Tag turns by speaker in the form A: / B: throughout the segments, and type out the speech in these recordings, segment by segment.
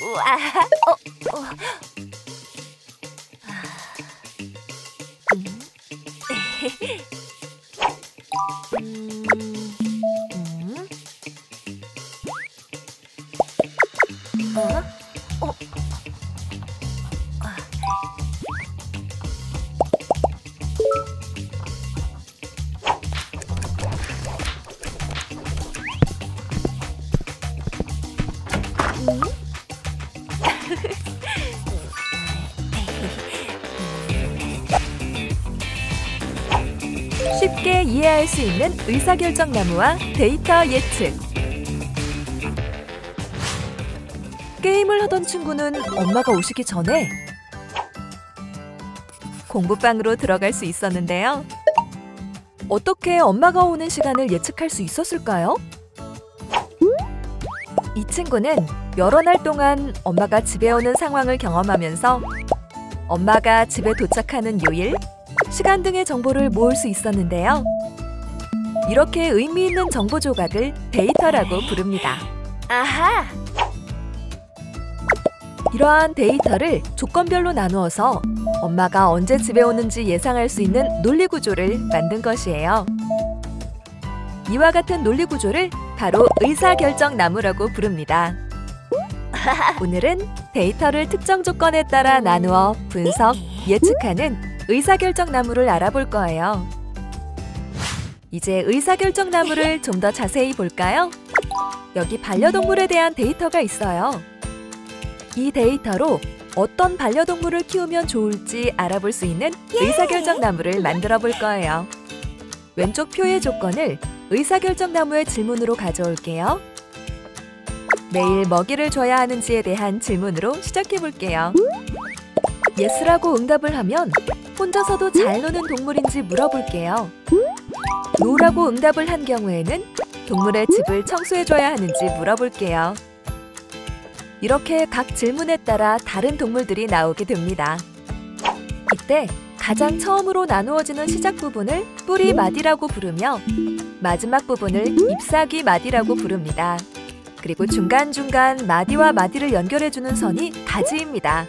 A: 우와.
B: 쉽게 이해할 수 있는 의사결정 나무와 데이터 예측. 게임을 하던 친구는 엄마가 오시기 전에 공부방으로 들어갈 수 있었는데요. 어떻게 엄마가 오는 시간을 예측할 수 있었을까요? 이 친구는 여러 날 동안 엄마가 집에 오는 상황을 경험하면서 엄마가 집에 도착하는 요일, 시간 등의 정보를 모을 수 있었는데요. 이렇게 의미 있는 정보 조각을 데이터라고 부릅니다.
A: 아하!
B: 이러한 데이터를 조건별로 나누어서 엄마가 언제 집에 오는지 예상할 수 있는 논리 구조를 만든 것이에요. 이와 같은 논리 구조를 바로 의사결정 나무라고 부릅니다. 오늘은 데이터를 특정 조건에 따라 나누어 분석, 예측하는 의사결정 나무를 알아볼 거예요. 이제 의사결정 나무를 좀 더 자세히 볼까요? 여기 반려동물에 대한 데이터가 있어요. 이 데이터로 어떤 반려동물을 키우면 좋을지 알아볼 수 있는 의사결정 나무를 만들어 볼 거예요. 왼쪽 표의 조건을 의사결정 나무의 질문으로 가져올게요. 매일 먹이를 줘야 하는지에 대한 질문으로 시작해 볼게요. 예스라고 응답을 하면 혼자서도 잘 노는 동물인지 물어볼게요. 노라고 응답을 한 경우에는 동물의 집을 청소해줘야 하는지 물어볼게요. 이렇게 각 질문에 따라 다른 동물들이 나오게 됩니다. 이때 가장 처음으로 나누어지는 시작 부분을 뿌리 마디라고 부르며 마지막 부분을 잎사귀 마디라고 부릅니다. 그리고 중간중간 마디와 마디를 연결해주는 선이 가지입니다.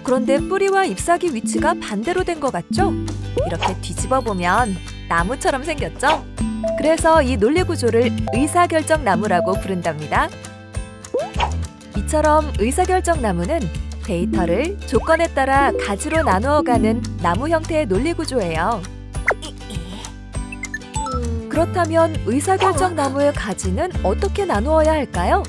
B: 그런데 뿌리와 잎사귀 위치가 반대로 된 것 같죠? 이렇게 뒤집어 보면 나무처럼 생겼죠? 그래서 이 논리 구조를 의사결정 나무라고 부른답니다. 이처럼 의사결정 나무는 데이터를 조건에 따라 가지로 나누어가는 나무 형태의 논리 구조예요. 그렇다면 의사결정 나무의 가지는 어떻게 나누어야 할까요?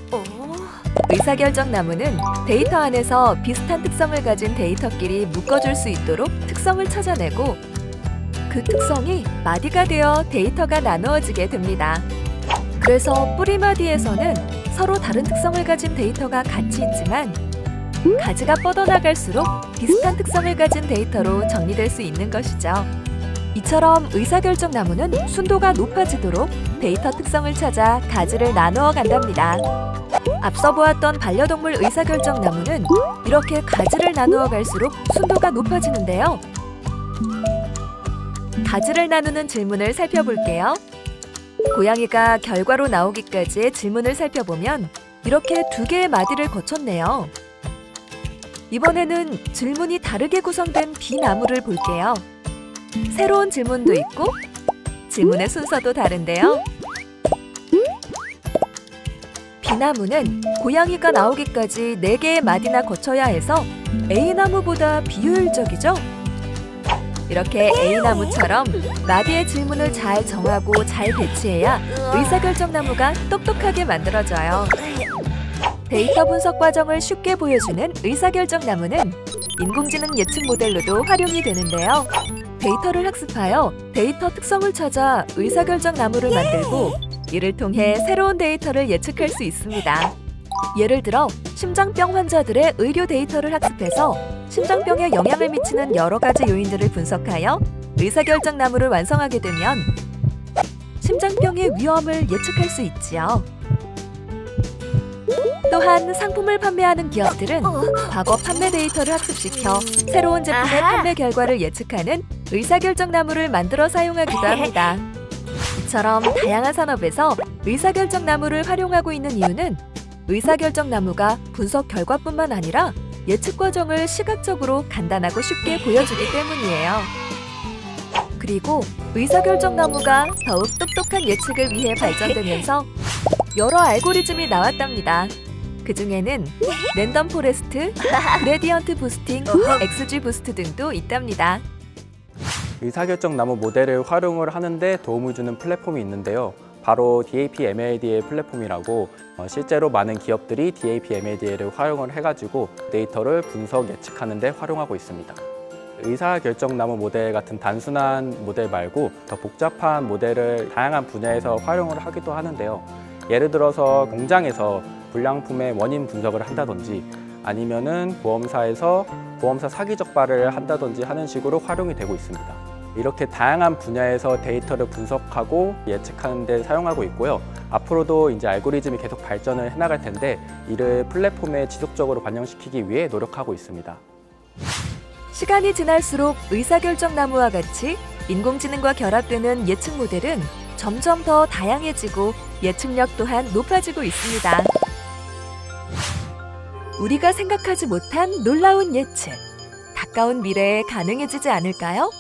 B: 의사결정 나무는 데이터 안에서 비슷한 특성을 가진 데이터끼리 묶어줄 수 있도록 특성을 찾아내고 그 특성이 마디가 되어 데이터가 나누어지게 됩니다. 그래서 뿌리마디에서는 서로 다른 특성을 가진 데이터가 같이 있지만 가지가 뻗어나갈수록 비슷한 특성을 가진 데이터로 정리될 수 있는 것이죠. 이처럼 의사결정 나무는 순도가 높아지도록 데이터 특성을 찾아 가지를 나누어 간답니다. 앞서 보았던 반려동물 의사결정 나무는 이렇게 가지를 나누어 갈수록 순도가 높아지는데요. 가지를 나누는 질문을 살펴볼게요. 고양이가 결과로 나오기까지의 질문을 살펴보면 이렇게 두 개의 마디를 거쳤네요. 이번에는 질문이 다르게 구성된 비나무를 볼게요. 새로운 질문도 있고 질문의 순서도 다른데요. B나무는 고양이가 나오기까지 4개의 마디나 거쳐야 해서 A나무보다 비효율적이죠? 이렇게 A나무처럼 마디의 질문을 잘 정하고 잘 배치해야 의사결정 나무가 똑똑하게 만들어져요. 데이터 분석 과정을 쉽게 보여주는 의사결정 나무는 인공지능 예측 모델로도 활용이 되는데요. 데이터를 학습하여 데이터 특성을 찾아 의사결정 나무를 만들고 이를 통해 새로운 데이터를 예측할 수 있습니다. 예를 들어 심장병 환자들의 의료 데이터를 학습해서 심장병에 영향을 미치는 여러 가지 요인들을 분석하여 의사결정 나무를 완성하게 되면 심장병의 위험을 예측할 수 있지요. 또한 상품을 판매하는 기업들은 과거 판매 데이터를 학습시켜 새로운 제품의 판매 결과를 예측하는 의사결정 나무를 만들어 사용하기도 합니다. 이처럼 다양한 산업에서 의사결정나무를 활용하고 있는 이유는 의사결정나무가 분석 결과뿐만 아니라 예측 과정을 시각적으로 간단하고 쉽게 보여주기 때문이에요. 그리고 의사결정나무가 더욱 똑똑한 예측을 위해 발전되면서 여러 알고리즘이 나왔답니다. 그 중에는 랜덤 포레스트, 그레디언트 부스팅, XG 부스트 등도 있답니다.
A: 의사결정나무 모델을 활용을 하는데 도움을 주는 플랫폼이 있는데요. 바로 DAP MLDA 플랫폼이라고 실제로 많은 기업들이 DAP MLDA를 활용을 해가지고 데이터를 분석 예측하는 데 활용하고 있습니다. 의사결정나무 모델 같은 단순한 모델 말고 더 복잡한 모델을 다양한 분야에서 활용을 하기도 하는데요. 예를 들어서 공장에서 불량품의 원인 분석을 한다든지 아니면은 보험사에서 보험사 사기 적발을 한다든지 하는 식으로 활용이 되고 있습니다. 이렇게 다양한 분야에서 데이터를 분석하고 예측하는 데 사용하고 있고요. 앞으로도 이제 알고리즘이 계속 발전을 해나갈 텐데 이를 플랫폼에 지속적으로 반영시키기 위해 노력하고 있습니다.
B: 시간이 지날수록 의사결정나무와 같이 인공지능과 결합되는 예측 모델은 점점 더 다양해지고 예측력 또한 높아지고 있습니다. 우리가 생각하지 못한 놀라운 예측, 가까운 미래에 가능해지지 않을까요?